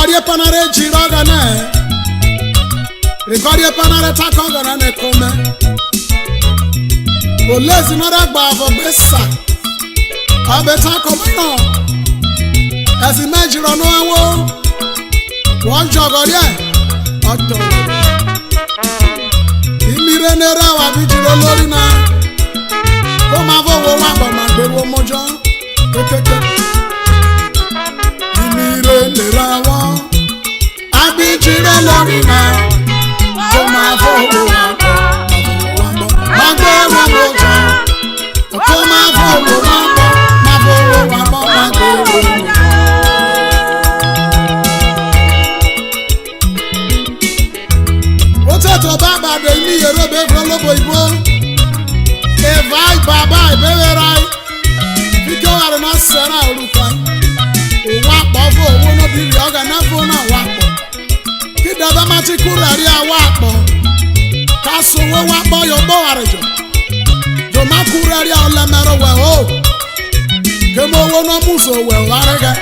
Recordia panare girogane. Recordia panare takogana ne come. Olezi nora gba for besa. Abeta come no. Esi mejiro no awo. Won jogorie. Oto. Imire nera wa bijiro lori na. Ko ma fowo wa gba ma gberu omojo. Kekeke. Imire nera wa. Abijiro lori na. Ko ma fowo wa gba. Ma gberu omojo. Ko ma fowo wa gba. Ma fowo wa gba ma gberu omojo. To baba de mi yero be from lobo ibo e vai baba be rai video are na sera orufa o wa po fo owo no bi oga na fo na wa po ki da ba ma ti kurari awa po ka so wo wa po yo bo arejo do ma kurari ola mero we o ke mo wo no muso we arega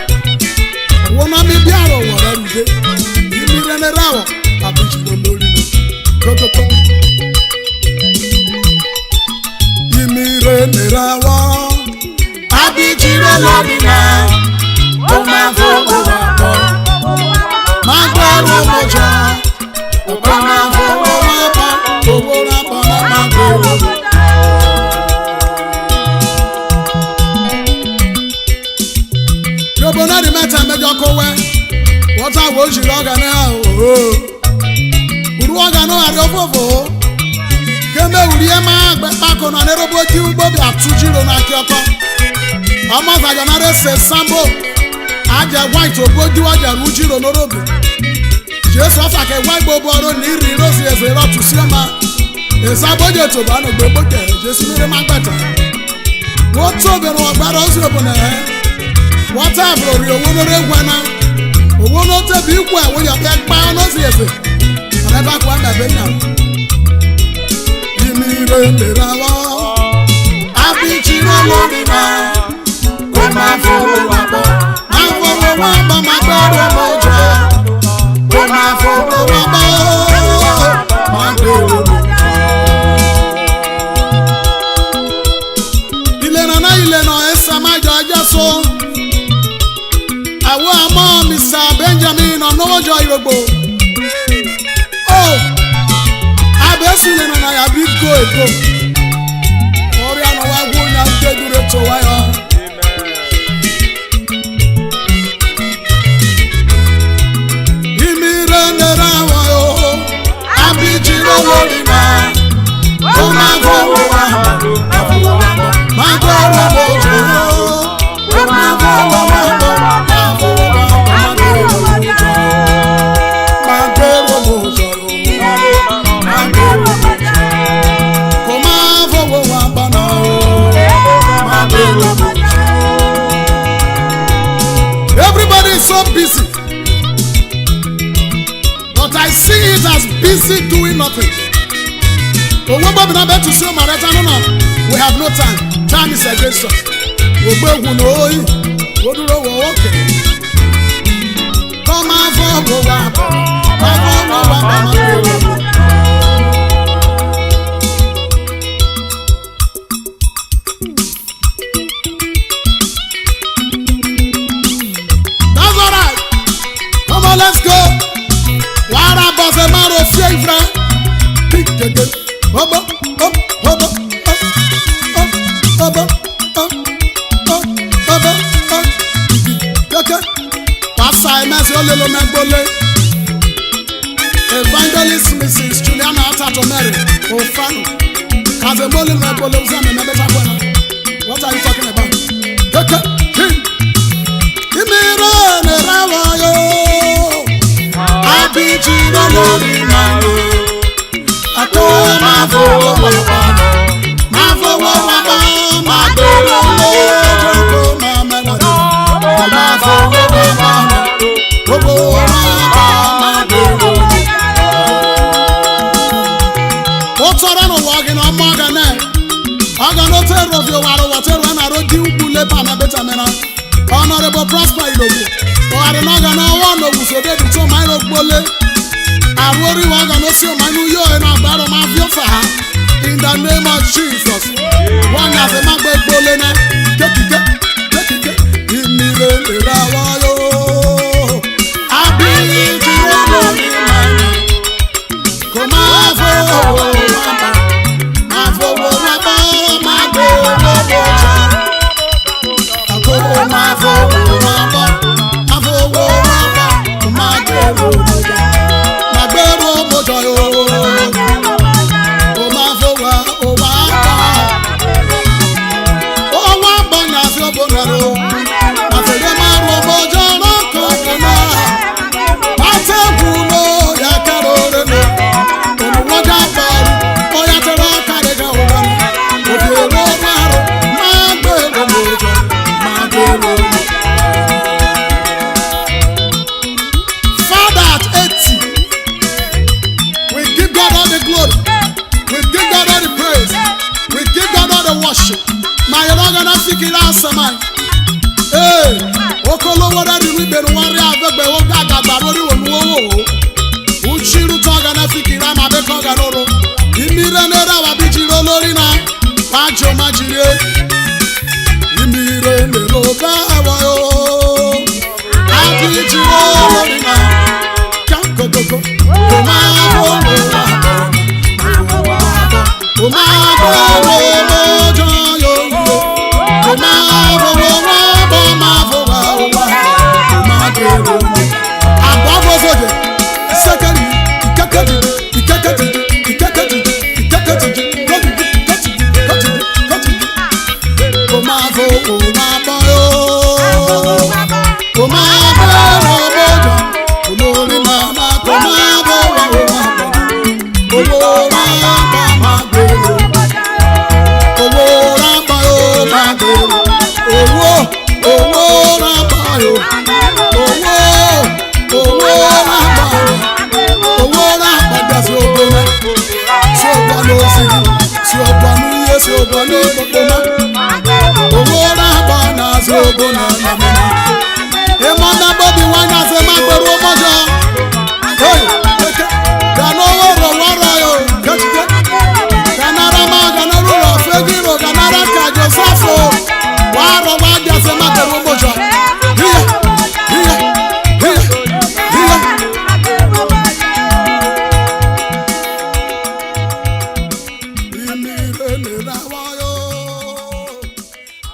wo na mi bi aro wo re nde imi re ne rawo abuji lo lori Imire nerawa abijire lorina o ma fogo wako ma gbaro mojo o ma fogo wako owó rapo ma gbaro yobo na di meta mejo kowe wota wo jiro ga na o Uruwaga no adofofo Keme urie ma agbe pako na nerobo ti ugbo bi atujiro na kioko Omoza yonare se sambo Aja white ogoju aja rujiro norobi Jesu afake white boboro ni ri rosi ezero tusiema Esaboje to ba no gbegboje Jesu nire magbeta Wo to be no agbara osi obona What have ri owo no regwana Owo no te bi ku e wo yo pe pa no si ese Never go under the now. Imire nerawa, abijiro lorina. Koma fowo wabo, ma fowo wabo ma gboro mojo. Koma fowo wabo, ma gboro mojo. Ile na esa ma jojo so. Awo amo Mr. Benjamin onojo irogbo. Abesule na ya big go ego. Ori ana wa gwo nya nkedure to wa yo. Imire nera wa yo. Abijiro lorina. O ma go wa. Ma go wa. O ma go wa. Everybody is so busy, but I see it as busy doing nothing. But when Bob and I to see we have no time. Time is against us. Come on, let's go. Wara boss a man of favor. Evangelist Mrs. Juliana Atatomeri Ofano. What are you talking about? Abijiro lorina Ako ma fowo wa Ma fowo wa Ma gboro mojo Ma melado Ma fowo wa Gbogbo ma gboro O toro no wagi no maga ne Aga no tero vi waro watero na ro di ubule pa na beta mena Honorable Prosper Ilobu Arinoga no one of us already to my bole. Arori waga no see my new year and about my viewer. In the name of Jesus. One as a man bole na. Take it. Give me the rawayo. I believe you are mine. Come on,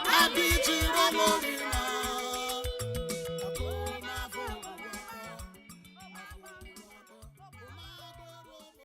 Happy to